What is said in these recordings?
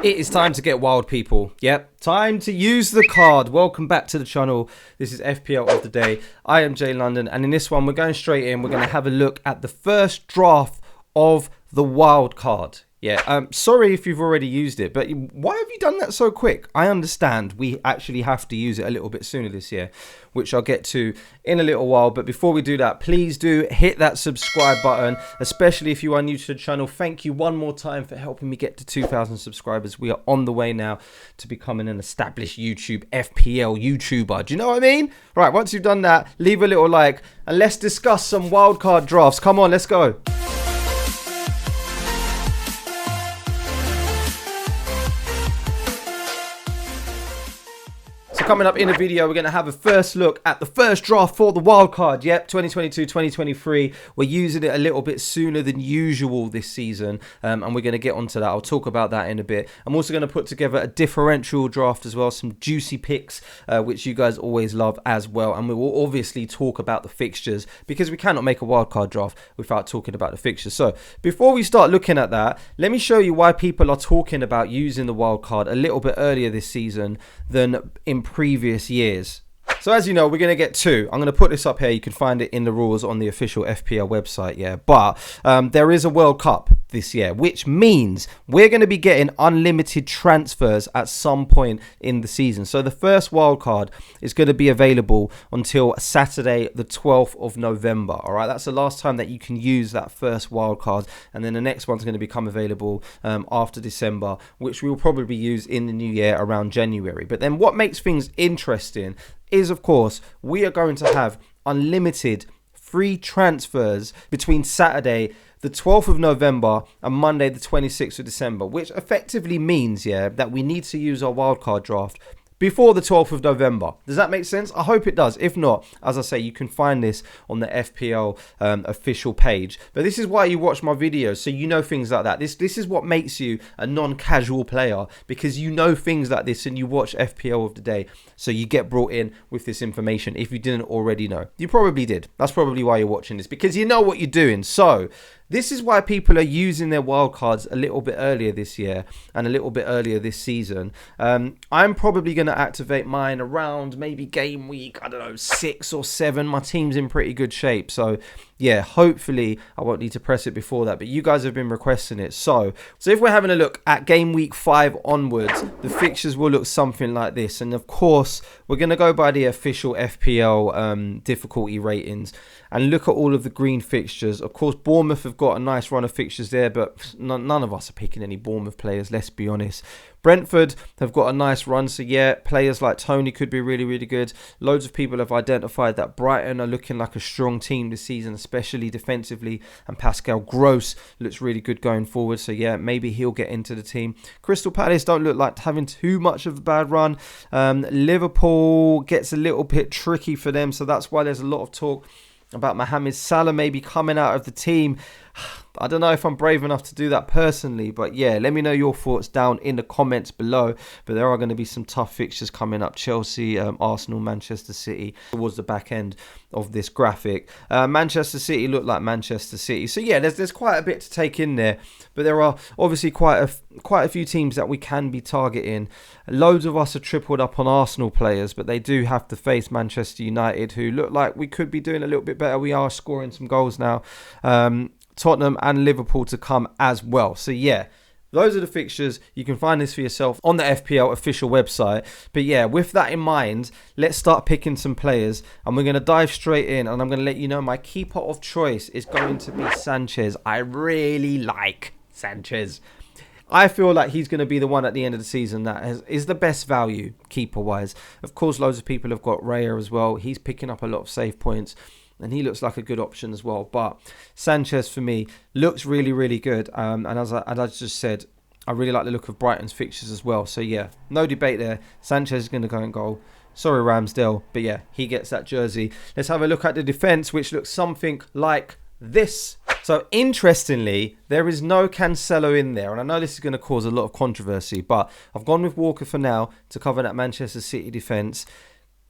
It is time to get wild, people. Yep, time to use the card. Welcome back to the channel. This is FPL of the day. I am Jay London, and in this one, we're going straight in. We're going to have a look at the first draft of the wild card. Yeah, sorry if you've already used it, but why have you done that so quick? I understand we actually have to use it a little bit sooner this year, which I'll get to in a little while. But before we do that, please do hit that subscribe button, especially if you are new to the channel. Thank you one more time for helping me get to 2,000 subscribers. We are on the way now to becoming an established YouTube FPL YouTuber. Do you know what I mean? Right, once you've done that, leave a little like and let's discuss some wildcard drafts. Come on, let's go. Coming up in the video, we're going to have a first look at the first draft for the wildcard. Yep, 2022-2023. We're using it a little bit sooner than usual this season, and we're going to get onto that. I'll talk about that in a bit. I'm also going to put together a differential draft as well, some juicy picks, which you guys always love as well. And we will obviously talk about the fixtures because we cannot make a wildcard draft without talking about the fixtures. So before we start looking at that, let me show you why people are talking about using the wildcard a little bit earlier this season than in previous years. So as you know, we're going to get two. I'm going to put this up here. You can find it in the rules on the official FPL website. Yeah, but there is a World Cup this year, which means we're going to be getting unlimited transfers at some point in the season. So the first wildcard is going to be available until Saturday, the 12th of November. All right, that's the last time that you can use that first wildcard. And then the next one's going to become available after December, which we will probably use in the new year around January. But then what makes things interesting is, of course, we are going to have unlimited free transfers between Saturday, the 12th of November and Monday, the 26th of December, which effectively means, yeah, that we need to use our wildcard draft before the 12th of November. Does that make sense? I hope it does. If not, as I say, you can find this on the FPL official page. But this is why you watch my videos, so you know things like that. This is what makes you a non-casual player, because you know things like this and you watch FPL of the day. So you get brought in with this information if you didn't already know. You probably did. That's probably why you're watching this, because you know what you're doing. So this is why people are using their wildcards a little bit earlier this year and a little bit earlier this season. I'm probably going to activate mine around maybe game week, I don't know, 6 or 7. My team's in pretty good shape. So yeah, hopefully I won't need to press it before that. But you guys have been requesting it. So if we're having a look at game week 5 onwards, the fixtures will look something like this. And of course, we're going to go by the official FPL difficulty ratings and look at all of the green fixtures. Of course, Bournemouth have got a nice run of fixtures there, but none of us are picking any Bournemouth players, let's be honest. Brentford have got a nice run, so yeah, players like Tony could be really, really good. Loads of people have identified that Brighton are looking like a strong team this season, especially defensively, and Pascal Gross looks really good going forward, so yeah, maybe he'll get into the team. Crystal Palace don't look like having too much of a bad run. Liverpool gets a little bit tricky for them, so that's why there's a lot of talk about Mohamed Salah maybe coming out of the team. I don't know if I'm brave enough to do that personally, but yeah, let me know your thoughts down in the comments below. But there are going to be some tough fixtures coming up. Chelsea, Arsenal, Manchester City towards the back end of this graphic. Manchester City look like Manchester City. So yeah, there's quite a bit to take in there. But there are obviously quite a few teams that we can be targeting. Loads of us are tripled up on Arsenal players, but they do have to face Manchester United, who look like we could be doing a little bit better. We are scoring some goals now. Tottenham and Liverpool to come as well. So yeah, those are the fixtures. You can find this for yourself on the FPL official website. But yeah, with that in mind, let's start picking some players. And we're going to dive straight in. And I'm going to let you know my keeper of choice is going to be Sanchez. I really like Sanchez. I feel like he's going to be the one at the end of the season that is the best value keeper-wise. Of course, loads of people have got Raya as well. He's picking up a lot of save points, and he looks like a good option as well. But Sanchez, for me, looks really, really good. And as I just said, I really like the look of Brighton's fixtures as well. So, yeah, no debate there. Sanchez is going to go and goal. Sorry, Ramsdale. But, yeah, he gets that jersey. Let's have a look at the defence, which looks something like this. So, interestingly, there is no Cancelo in there. And I know this is going to cause a lot of controversy, but I've gone with Walker for now to cover that Manchester City defence.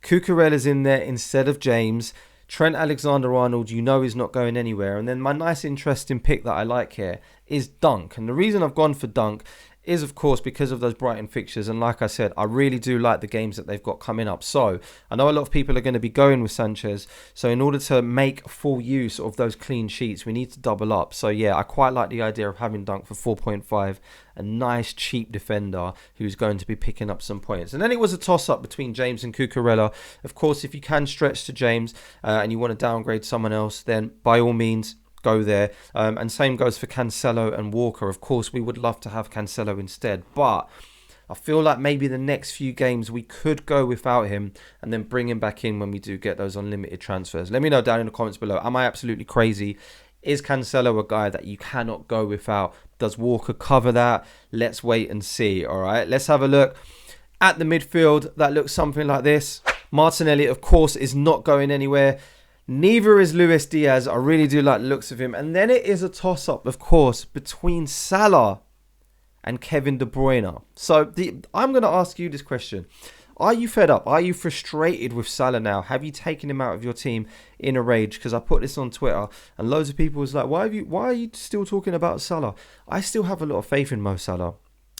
Cucurella's in there instead of James. Trent Alexander-Arnold, you know, is not going anywhere. And then my nice, interesting pick that I like here is Dunk. And the reason I've gone for Dunk is, of course, because of those Brighton fixtures. And like I said, I really do like the games that they've got coming up. So I know a lot of people are going to be going with Sanchez. So in order to make full use of those clean sheets, we need to double up. So yeah, I quite like the idea of having Dunk for 4.5, a nice cheap defender who's going to be picking up some points. And then it was a toss-up between James and Cucurella. Of course, if you can stretch to James and you want to downgrade someone else, then by all means, go there. And same goes for Cancelo and Walker. Of course, we would love to have Cancelo instead, but I feel like maybe the next few games we could go without him and then bring him back in when we do get those unlimited transfers. Let me know down in the comments below. Am I absolutely crazy? Is Cancelo a guy that you cannot go without? Does Walker cover that? Let's wait and see. All right, let's have a look at the midfield. That looks something like this. Martinelli, of course, is not going anywhere. Neither is Luis Diaz. I really do like the looks of him. And then it is a toss-up, of course, between Salah and Kevin De Bruyne. So I'm going to ask you this question. Are you fed up? Are you frustrated with Salah now? Have you taken him out of your team in a rage? Because I put this on Twitter and loads of people was like, why are you still talking about Salah? I still have a lot of faith in Mo Salah.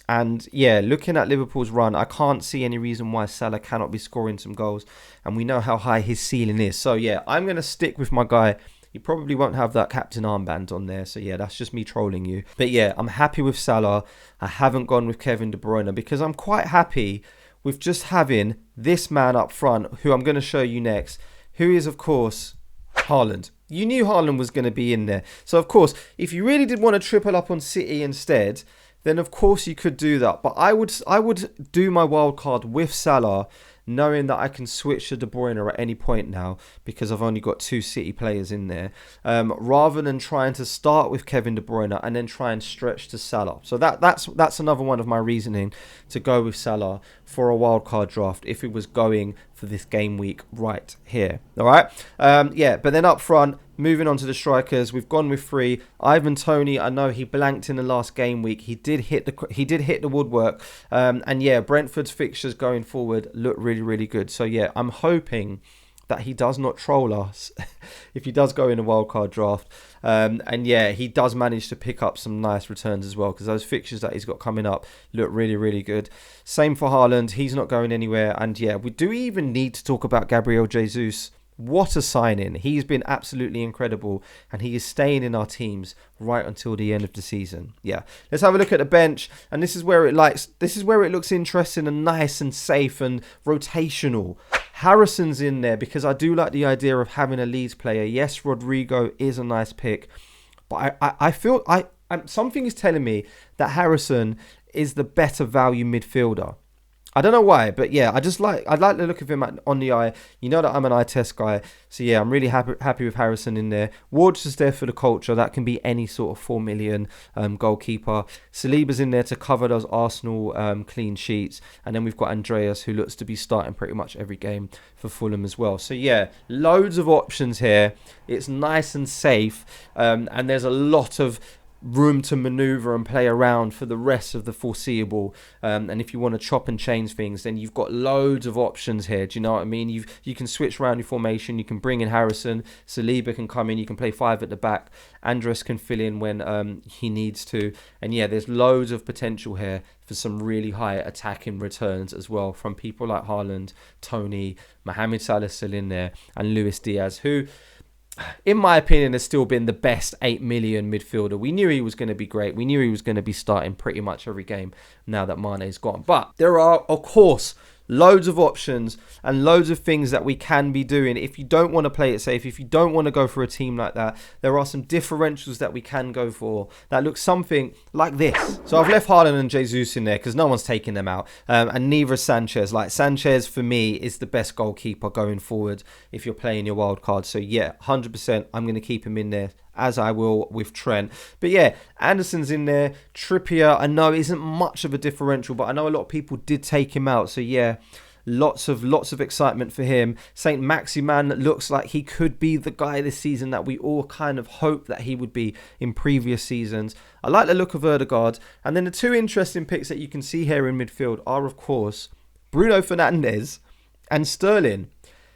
And yeah, looking at Liverpool's run, I can't see any reason why Salah cannot be scoring some goals. And we know how high his ceiling is. So yeah, I'm going to stick with my guy. You probably won't have that captain armband on there. So yeah, that's just me trolling you. But yeah, I'm happy with Salah. I haven't gone with Kevin De Bruyne because I'm quite happy with just having this man up front, who I'm going to show you next, who is, of course, Haaland. You knew Haaland was going to be in there. So, of course, if you really did want to triple up on City instead, then of course you could do that. But I would do my wild card with Salah, knowing that I can switch to De Bruyne at any point now because I've only got 2 City players in there, rather than trying to start with Kevin De Bruyne and then try and stretch to Salah. So that's another one of my reasoning to go with Salah for a wildcard draft if it was going for this game week right here. All right. Yeah, but then up front, moving on to the strikers, we've gone with 3. Ivan Toney, I know he blanked in the last game week. He did hit the woodwork. And yeah, Brentford's fixtures going forward look really, really good. So yeah, I'm hoping that he does not troll us if he does go in a wildcard draft. And yeah, he does manage to pick up some nice returns as well, because those fixtures that he's got coming up look really, really good. Same for Haaland. He's not going anywhere. And yeah, we do even need to talk about Gabriel Jesus. What a signing. He's been absolutely incredible, and he is staying in our teams right until the end of the season. Yeah, let's have a look at the bench, and this is where it looks interesting and nice and safe and rotational. Harrison's in there because I do like the idea of having a Leeds player. Yes, Rodrigo is a nice pick, but I feel something is telling me that Harrison is the better value midfielder. I don't know why, but yeah, I like the look of him on the eye. You know that I'm an eye test guy, so yeah, I'm really happy with Harrison in there. Ward's just there for the culture. That can be any sort of 4 million goalkeeper. Saliba's in there to cover those Arsenal clean sheets, and then we've got Andreas, who looks to be starting pretty much every game for Fulham as well. So yeah, loads of options here. It's nice and safe, and there's a lot of room to maneuver and play around for the rest of the foreseeable, and if you want to chop and change things, then you've got loads of options here. Do you know what I mean? You can switch around your formation. You can bring in Harrison. Saliba can come in. You can play 5 at the back. Andres can fill in when he needs to. And yeah, there's loads of potential here for some really high attacking returns as well from people like Haaland, Toney, Mohamed Salah still in there, and Luis Diaz, who, in my opinion, has still been the best 8 million midfielder. We knew he was going to be great. We knew he was going to be starting pretty much every game now that Mane's gone. But there are, of course, loads of options and loads of things that we can be doing. If you don't want to play it safe, if you don't want to go for a team like that, there are some differentials that we can go for that look something like this. So I've left Haaland and Jesus in there because no one's taking them out, and neither is Sanchez. Like, Sanchez for me is the best goalkeeper going forward if you're playing your wild card. So yeah, 100% I'm going to keep him in there, as I will with Trent. But yeah, Anderson's in there. Trippier, I know isn't much of a differential, but I know a lot of people did take him out. So yeah, lots of excitement for him. Saint Maximan looks like he could be the guy this season that we all kind of hoped that he would be in previous seasons. I like the look of Ødegaard. And then the 2 interesting picks that you can see here in midfield are, of course, Bruno Fernandes and Sterling.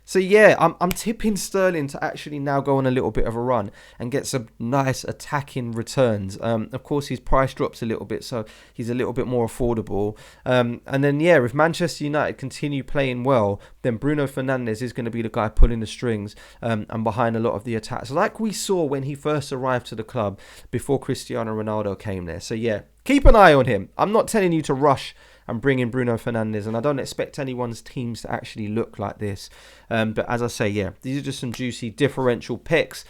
So yeah, I'm tipping Sterling to actually now go on a little bit of a run and get some nice attacking returns. Of course, his price drops a little bit, so he's a little bit more affordable. And then yeah, if Manchester United continue playing well, then Bruno Fernandes is going to be the guy pulling the strings and behind a lot of the attacks, like we saw when he first arrived to the club before Cristiano Ronaldo came there. So yeah, keep an eye on him. I'm not telling you to rush and bring in Bruno Fernandes, and I don't expect anyone's teams to actually look like this. But as I say, yeah, these are just some juicy differential picks.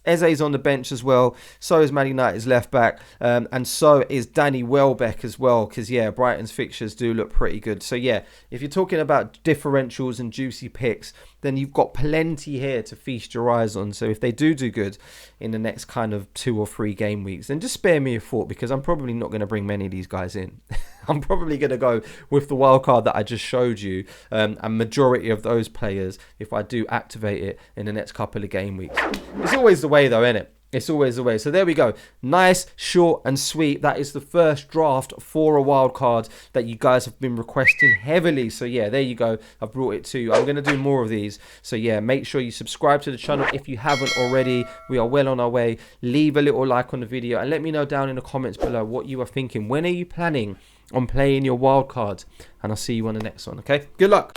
Eze's on the bench as well. So is Man United's left back. And so is Danny Welbeck as well. Because, yeah, Brighton's fixtures do look pretty good. So, yeah, if you're talking about differentials and juicy picks, then you've got plenty here to feast your eyes on. So if they do good in the next kind of 2 or 3 game weeks, then just spare me a thought, because I'm probably not going to bring many of these guys in. I'm probably going to go with the wild card that I just showed you, and majority of those players, if I do activate it in the next couple of game weeks. It's always the way though, isn't it? It's always the way. So there we go. Nice, short and sweet. That is the first draft for a wild card that you guys have been requesting heavily. So yeah, there you go. I've brought it to you. I'm going to do more of these. So yeah, make sure you subscribe to the channel if you haven't already. We are well on our way. Leave a little like on the video and let me know down in the comments below what you are thinking. When are you planning on playing your wild cards? And I'll see you on the next one, okay? Good luck.